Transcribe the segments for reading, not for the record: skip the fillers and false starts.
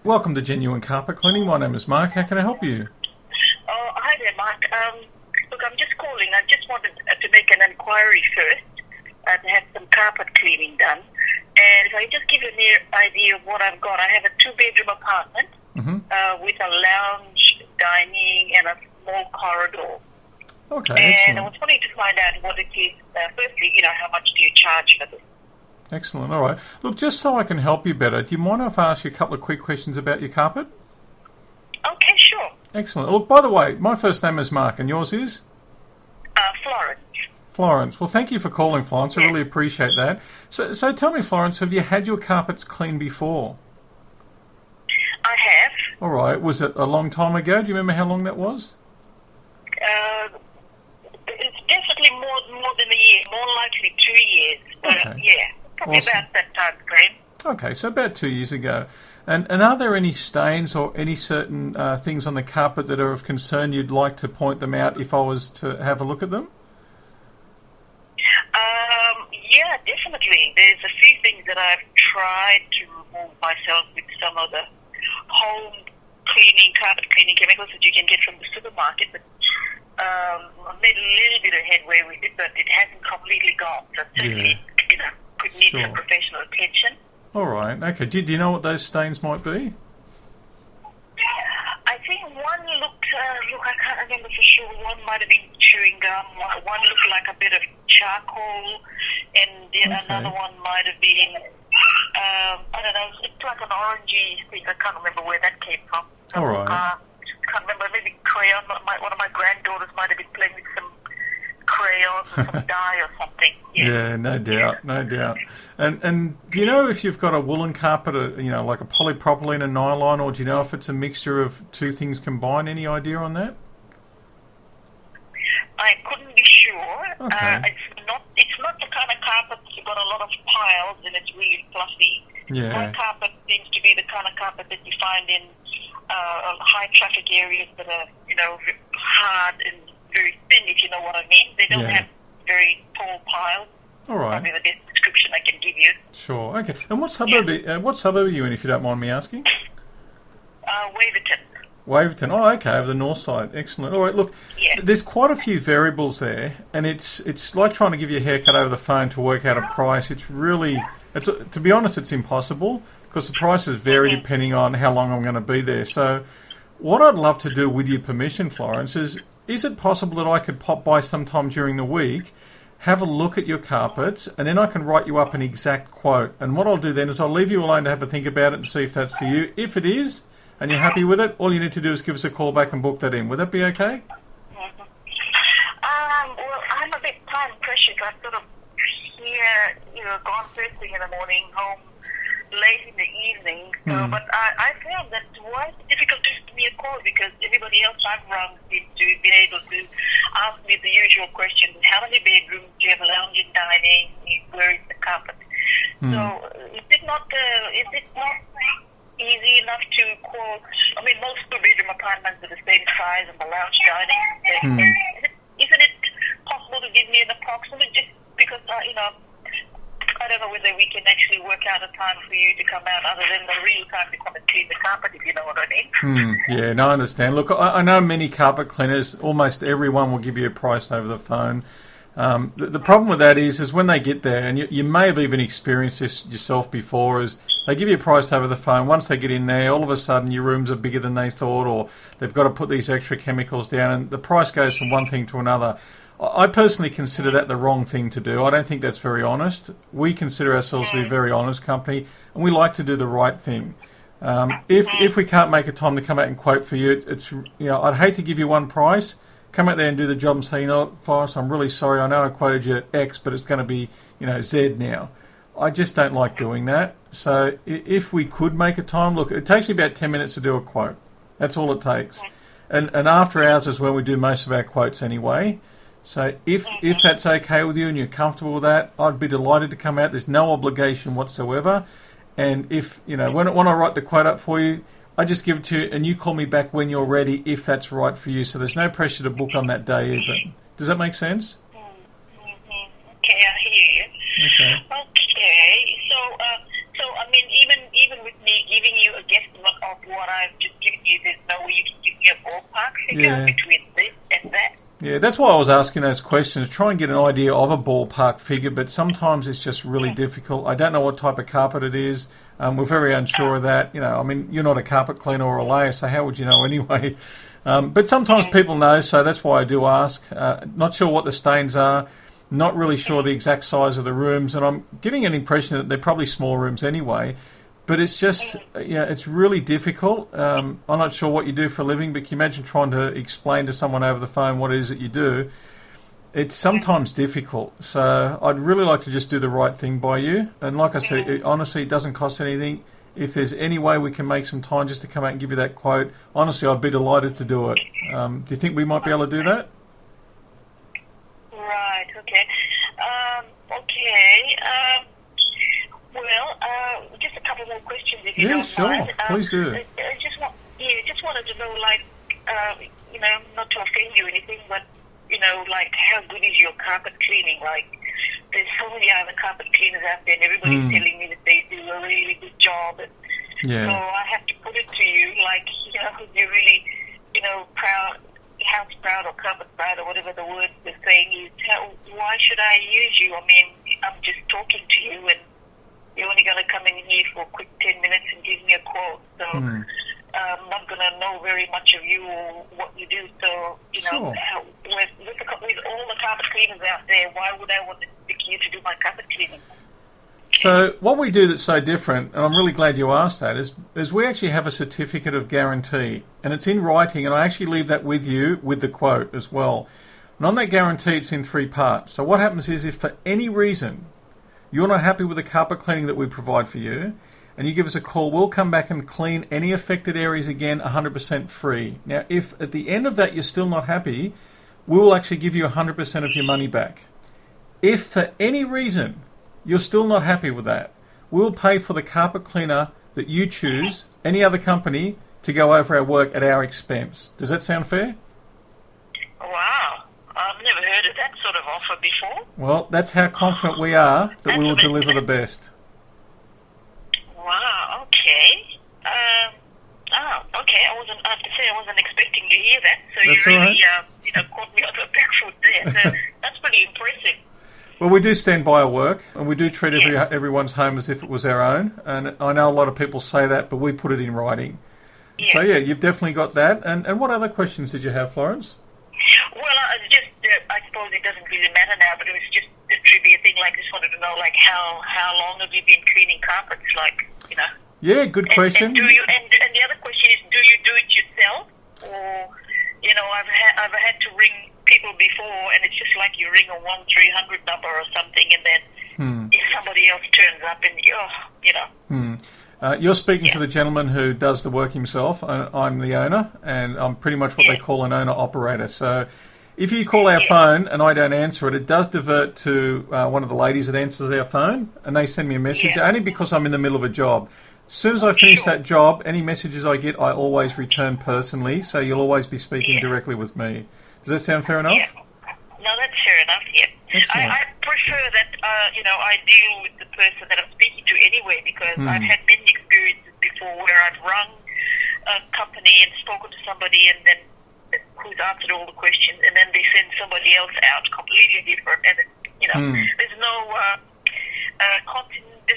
Welcome to Genuine Carpet Cleaning. My name is Mark. How can I help you? Oh, hi there, Mark. Look, I'm just calling. I just wanted to make an inquiry first to have some carpet cleaning done. And if I just give you an idea of what I've got, I have a two-bedroom apartment with a lounge, dining, and a small corridor. Okay, And excellent. I was wanting to find out what it is. Firstly, how much do you charge for this? Excellent. All right. Look, just so I can help you better, do you mind if I ask you a couple of quick questions about your carpet? Okay, sure. Excellent. Look, by the way, my first name is Mark and yours is? Florence. Florence. Well, thank you for calling, Florence. I really appreciate that. So tell me, Florence, have you had your carpets cleaned before? I have. All right. Was it a long time ago? Do you remember how long that was? It's definitely more than a year, more likely 2 years. But Okay. yeah, probably Awesome. about that time frame. Okay, so about 2 years ago. And are there any stains or any certain things on the carpet that are of concern you'd like to point them out if I was to have a look at them? Yeah, definitely. There's a few things that I've tried to remove myself with some of the home cleaning, carpet cleaning chemicals that you can get from the supermarket. But I made a little bit of headway with it, but it hasn't completely gone. So certainly, could need Sure. some professional attention. All right. Okay. Do you know what those stains might be? I think one looked, I can't remember for sure. One might have been chewing gum. One looked like a bit of charcoal, and another one might have been, I don't know, it's like an orangey thing. I can't remember where that came from. All right. Can't remember. Maybe crayon. One of my granddaughters might have been playing with some crayons or some dye or something. Yeah, no doubt, no doubt. And do you know if you've got a woolen carpet, like a polypropylene and nylon, or do you know if it's a mixture of two things combined? Any idea on that? I couldn't be sure. Okay. It's not the kind of carpet that's got a lot of piles and it's really fluffy. Yeah. My carpet seems to be the kind of carpet that you find in high traffic areas that are, hard and very thin, if you know what I mean. They don't have very tall piles. All right. Probably the best description I can give you. Sure. Okay. And what suburb are you in, if you don't mind me asking? Waverton. Waverton. Oh, okay, over the north side. Excellent. All right, look, there's quite a few variables there, and it's like trying to give you a haircut over the phone to work out a price. To be honest, it's impossible because the prices vary depending on how long I'm going to be there. So what I'd love to do, with your permission, Florence, is it possible that I could pop by sometime during the week, have a look at your carpets, and then I can write you up an exact quote. And what I'll do then is I'll leave you alone to have a think about it and see if that's for you. If it is, and you're happy with it, all you need to do is give us a call back and book that in. Would that be okay? Well, I'm a bit time precious. I'm sort of here, gone first thing in the morning, home late in the evening. So, but I found that why it's difficult to give me a call because everybody else I've rung seems to have been able to ask me the usual questions: how many bedrooms do you have, lounge and dining? Where is the carpet? So, is it not easy enough to quote? I mean, most two-bedroom apartments are the same size as the lounge dining. Isn't it possible to give me an approximate? Just because I don't know whether we can actually work out a time for you to come out other than the real time to come and clean the carpet, if you know what I mean. Yeah, no, I understand. Look, I know many carpet cleaners, almost everyone will give you a price over the phone. The problem with that is when they get there, and you may have even experienced this yourself before, is they give you a price over the phone. Once they get in there, all of a sudden your rooms are bigger than they thought, or they've got to put these extra chemicals down, and the price goes from one thing to another. I personally consider that the wrong thing to do. I don't think that's very honest. We consider ourselves to be a very honest company, and we like to do the right thing. If we can't make a time to come out and quote for you, I'd hate to give you one price, come out there and do the job and say, Forrest, I'm really sorry. I know I quoted you X, but it's going to be, Z now. I just don't like doing that. So if we could make a time, look, it takes me about 10 minutes to do a quote. That's all it takes. And after hours is when we do most of our quotes anyway. So if that's okay with you and you're comfortable with that, I'd be delighted to come out. There's no obligation whatsoever. And if, when I write the quote up for you, I just give it to you and you call me back when you're ready if that's right for you. So there's no pressure to book on that day even. Does that make sense? Okay, I hear you. Okay. So I mean, even with me giving you a guesstimate of what I've just given you, there's no way you can give me a ballpark figure between this and that? Yeah, that's why I was asking those questions, try and get an idea of a ballpark figure, but sometimes it's just really difficult. I don't know what type of carpet it is. We're very unsure of that. You know, I mean, you're not a carpet cleaner or a layer, so how would you know anyway? But sometimes people know, so that's why I do ask. Not sure what the stains are, not really sure the exact size of the rooms, and I'm getting an impression that they're probably small rooms anyway. But it's just, it's really difficult. I'm not sure what you do for a living, but can you imagine trying to explain to someone over the phone what it is that you do? It's sometimes difficult. So I'd really like to just do the right thing by you. And like I said, honestly, it doesn't cost anything. If there's any way we can make some time just to come out and give you that quote, honestly, I'd be delighted to do it. Do you think we might be able to do that? Right, okay. Just a couple more questions if you don't mind. Please do. I just wanted to know, like, not to offend you or anything, but, like, how good is your carpet cleaning? Like, there's so many other carpet cleaners out there, and everybody's telling me that they do a really good job. And so I have to put it to you, like, you're really, proud, house proud or carpet proud or whatever the word they're saying is. Why should I use you? I mean, I'm just talking to you, and you're only going to come in here for a quick 10 minutes and give me a quote. So I'm not going to know very much of you or what you do. So, with all the carpet cleaners out there, why would I want to pick you to do my carpet cleaning? So what we do that's so different, and I'm really glad you asked that, is we actually have a certificate of guarantee, and it's in writing, and I actually leave that with you with the quote as well. And on that guarantee, it's in 3 parts. So what happens is if for any reason you're not happy with the carpet cleaning that we provide for you, and you give us a call, we'll come back and clean any affected areas again 100% free. Now, if at the end of that you're still not happy, we will actually give you 100% of your money back. If for any reason you're still not happy with that, we'll pay for the carpet cleaner that you choose, any other company, to go over our work at our expense. Does that sound fair? Wow. I've never heard of that sort of offer before. Well, that's how confident we are that we will deliver the best. Wow, okay. Okay. I have to say I wasn't expecting to hear that. So that's you really, right. caught me on the back foot there. So that's pretty impressive. Well, we do stand by our work, and we do treat everyone's home as if it was our own. And I know a lot of people say that, but we put it in writing. Yeah. So, you've definitely got that. And what other questions did you have, Florence? Well, I suppose it doesn't really matter now, but it was just a trivia thing. Like, I just wanted to know, like, how long have you been cleaning carpets? Like, Yeah, good question. And the other question is, do you do it yourself, or I've had to ring people before, and it's just like you ring a 1-300 number or something, and then if somebody else turns up, and you're speaking to the gentleman who does the work himself. I'm the owner, and I'm pretty much what they call an owner-operator. So if you call our phone and I don't answer it, it does divert to one of the ladies that answers our phone, and they send me a message, only because I'm in the middle of a job. As soon as I finish that job, any messages I get, I always return personally, so you'll always be speaking directly with me. Does that sound fair enough? Yeah. No, that's fair enough, I prefer that, I deal with the person that I'm speaking to anyway, because I've had many experiences before where I've rung a company and spoken to somebody and then who's answered all the questions, and then they send somebody else out completely different, and there's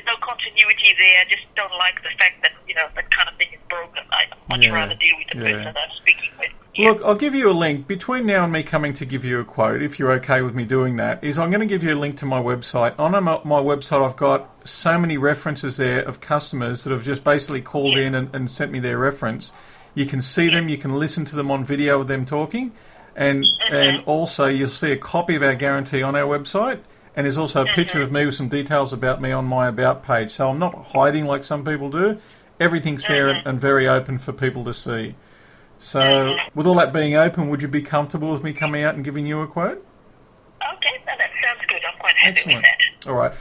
no continuity there. I just don't like the fact that that kind of thing is broken. I'd much rather deal with the person that I'm speaking with. Look, I'll give you a link. Between now and me coming to give you a quote, if you're okay with me doing that, is I'm going to give you a link to my website. On my website, I've got so many references there of customers that have just basically called in and sent me their reference. You can see them, you can listen to them on video with them talking, and also you'll see a copy of our guarantee on our website, and there's also a picture of me with some details about me on my About page. So I'm not hiding like some people do. Everything's there and very open for people to see. So, with all that being open, would you be comfortable with me coming out and giving you a quote? Okay, that sounds good. I'm quite happy with that. All right.